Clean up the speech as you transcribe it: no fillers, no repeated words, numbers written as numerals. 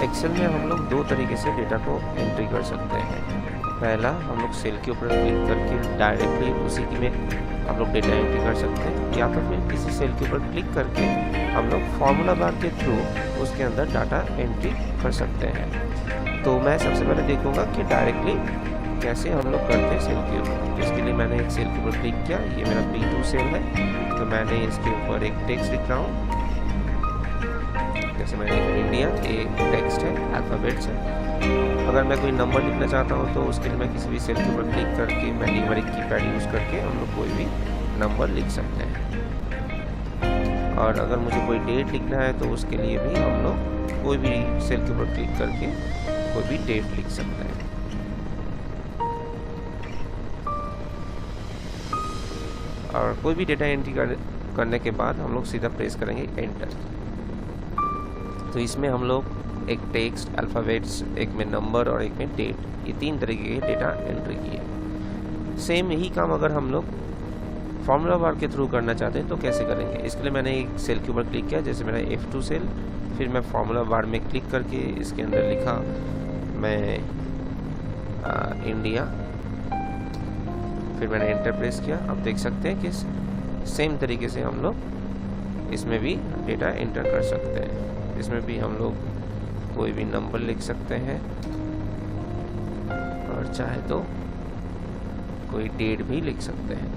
Excel में हम लोग दो तरीके से डेटा को एंट्री कर सकते हैं। पहला, हम लोग सेल के ऊपर क्लिक करके डायरेक्टली उसी की में हम लोग डेटा एंट्री कर सकते हैं, या तो फिर किसी सेल के ऊपर क्लिक करके हम लोग फार्मूला बार के थ्रू उसके अंदर डाटा एंट्री कर सकते हैं। तो मैं सबसे पहले देखूंगा कि डायरेक्टली कैसे हम लोग करते हैं सेल के ऊपर। इसके लिए मैंने एक सेल के ऊपर क्लिक किया, ये मेरा B2 सेल है, तो मैंने इसके ऊपर एक टेक्स्ट लिख रहा हूँ। जैसे मैंने इंडिया एक टेक्स्ट है, अल्फ़ाबेट्स है। अगर मैं कोई नंबर लिखना चाहता हूँ तो उसके लिए मैं किसी भी सेल के ऊपर क्लिक करके मैं न्यूमेरिक कीपैड यूज़ करके हम लोग कोई भी नंबर लिख सकते हैं। और अगर मुझे कोई डेट लिखना है तो उसके लिए भी हम लोग कोई भी सेल के ऊपर क्लिक करके कोई भी डेट लिख सकते हैं। और कोई भी डेटा एंट्री करने के बाद हम लोग सीधा प्रेस करेंगे एंटर। तो इसमें हम लोग एक टेक्स्ट, अल्फ़ाबेट्स, एक में नंबर और एक में डेट, ये तीन तरीके के डेटा एंट्री किए। सेम यही काम अगर हम लोग फार्मूला बार के थ्रू करना चाहते हैं तो कैसे करेंगे। इसके लिए मैंने एक सेल के ऊपर क्लिक किया, जैसे मेरा F2 सेल, फिर मैं फार्मूला बार में क्लिक करके इसके अंदर लिखा मैं इंडिया, फिर मैंने एंटर प्रेस किया। अब देख सकते हैं कि सेम तरीके से हम लोग इसमें भी डेटा एंटर कर सकते हैं। इसमें भी हम लोग कोई भी नंबर लिख सकते हैं और चाहे तो कोई डेट भी लिख सकते हैं।